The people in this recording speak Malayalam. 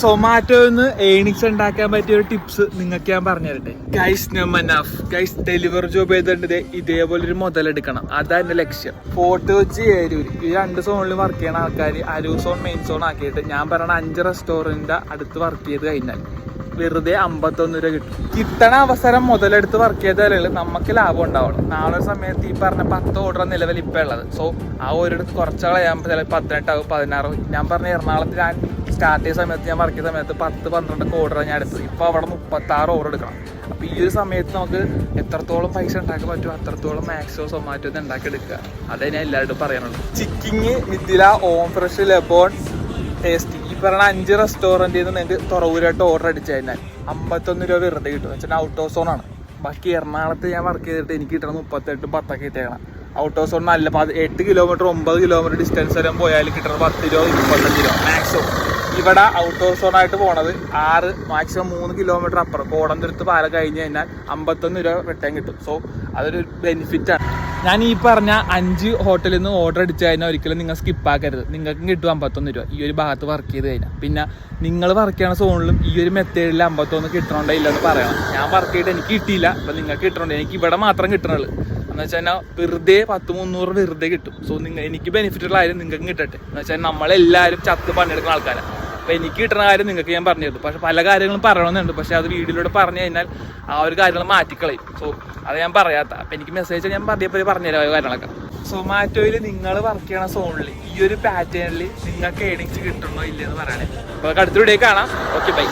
സൊമാറ്റോന്ന് ഏണിങ്സ് ഉണ്ടാക്കാൻ പറ്റിയ ഒരു ടിപ്സ് നിങ്ങൾക്ക് ഞാൻ പറഞ്ഞു തരട്ടെ ഗൈസ്. ഡെലിവറി ജോബ് ചെയ്തിട്ട് ഇതേപോലെ ഒരു മുതലെടുക്കണം. അതാ എന്റെ ലക്ഷ്യം. ഫോർട്ട് കൊച്ചി, ഏരൂര് ഈ 2 സോണിൽ വർക്ക് ചെയ്യണ ആൾക്കാർ അരൂർ സോൺ മെയിൻ സോൺ ആക്കിയിട്ട് ഞാൻ പറയണ 5 റെസ്റ്റോറന്റിന്റെ അടുത്ത് വർക്ക് ചെയ്ത് കഴിഞ്ഞാൽ വെറുതെ 51 രൂപ കിട്ടും. കിട്ടണ അവസരം മുതലെടുത്ത് വർക്ക് ചെയ്താലേ നമുക്ക് ലാഭം ഉണ്ടാവുള്ളൂ. നാളെ സമയത്ത് ഈ പറഞ്ഞ 10 ഓർഡർ നിലവിൽ ഇപ്പം ഉള്ളത്. സോ ആ ഒരിടത്ത് കുറച്ചാൾ ചെയ്യാൻ ചിലപ്പോൾ 18 ആവും, 16. ഞാൻ പറഞ്ഞ എറണാകുളത്ത് ഞാൻ സ്റ്റാർട്ട് ചെയ്ത സമയത്ത് ഞാൻ വർക്ക് ചെയ്ത സമയത്ത് 10-12 ഓർഡർ ഞാൻ എടുത്തത്. ഇപ്പോൾ അവിടെ 36 ഓർഡർ എടുക്കണം. അപ്പോൾ ഈ ഒരു സമയത്ത് നമുക്ക് എത്രത്തോളം പൈസ ഉണ്ടാക്കാൻ പറ്റുമോ അത്രത്തോളം മാക്സിമം സൊമാറ്റോ ഉണ്ടാക്കി എടുക്കുക. അതേ ഞാൻ എല്ലാവരോടും പറയാനുള്ളൂ. ചിക്കിങ്, മിഥില, ഓം ഫ്രഷ്, ലെബോൺ, ടേസ്റ്റി ഈ പറഞ്ഞ 5 റെസ്റ്റോറൻറ്റിൽ നിന്ന് നിങ്ങൾക്ക് തുറവൂരായിട്ട് ഓർഡർ അടിച്ചു കഴിഞ്ഞാൽ 51 രൂപ വെറുതെ കിട്ടും. എന്ന് വെച്ചാൽ ഔട്ട് ഓഫ് സോണാണ്. ബാക്കി എറണാകുളത്ത് ഞാൻ വർക്ക് ചെയ്തിട്ട് എനിക്ക് കിട്ടണം 38-10 കിട്ടിയേക്കണം. ഔട്ട് ഓഫ് സോൺ നല്ല 8 കിലോമീറ്റർ 9 കിലോമീറ്റർ ഡിസ്റ്റൻസ് വരെ പോയാൽ കിട്ടണം 10 രൂപ 25 രൂപ മാക്സിമം. ഇവിടെ ഔട്ട് ഓഫ് സോൺ ആയിട്ട് പോണത് 6 മാക്സിമം 3 കിലോമീറ്റർ അപ്പുറം കോടന്തുരുത്ത് പാലം കഴിഞ്ഞ് കഴിഞ്ഞാൽ 51 രൂപ റിട്ടേൺ കിട്ടും. സോ അതൊരു ബെനിഫിറ്റാണ്. ഞാൻ ഈ പറഞ്ഞ 5 ഹോട്ടലിൽ നിന്ന് ഓർഡർ അടിച്ചു കഴിഞ്ഞാൽ ഒരിക്കലും നിങ്ങൾ സ്കിപ്പാക്കരുത്. നിങ്ങൾക്കും കിട്ടും 51 രൂപ ഈ ഒരു ഭാഗത്ത് വർക്ക് ചെയ്ത് കഴിഞ്ഞാൽ. പിന്നെ നിങ്ങൾ വർക്ക് ചെയ്യണ സോണിലും ഈ ഒരു മെത്തേഡിൽ 51 കിട്ടണുണ്ടോ ഇല്ലെന്ന് പറയണം. ഞാൻ വർക്ക് ചെയ്തിട്ട് എനിക്ക് കിട്ടിയില്ല. അപ്പം നിങ്ങൾക്ക് കിട്ടണുണ്ട്. എനിക്ക് ഇവിടെ മാത്രം കിട്ടണുള്ളൂ. എന്ന് വെച്ചാൽ വെറുതെ 10-300 വെറുതെ കിട്ടും. സോ എനിക്ക് ബെനിഫിറ്റുള്ള കാര്യം നിങ്ങൾക്ക് കിട്ടട്ടെ. എന്ന് വെച്ചാൽ നമ്മളെല്ലാവരും ചത്ത് പണിയെടുക്കുന്ന ആൾക്കാരാണ്. അപ്പോൾ എനിക്ക് കിട്ടുന്ന കാര്യം നിങ്ങൾക്ക് ഞാൻ പറഞ്ഞു തരുന്നു. പക്ഷെ പല കാര്യങ്ങളും പറയണമെന്നുണ്ട്. പക്ഷെ അത് വീഡിയോയിലൂടെ പറഞ്ഞു കഴിഞ്ഞാൽ ആ ഒരു കാര്യങ്ങൾ മാറ്റിക്കളയും. സോ അത് ഞാൻ പറയാത്ത. അപ്പം എനിക്ക് മെസ്സേജ് ഞാൻ പറഞ്ഞപ്പോൾ പറഞ്ഞുതരാം കാര്യങ്ങളൊക്കെ. സൊമാറ്റോയിൽ നിങ്ങൾ വർക്ക് ചെയ്യണ സോണിൽ ഈ ഒരു പാറ്റേണിൽ നിങ്ങൾക്ക് ഏണിങ്സ് കിട്ടണോ ഇല്ലെന്ന് പറയണേ. അപ്പോൾ അടുത്ത വീഡിയോ കാണാം. Okay bye.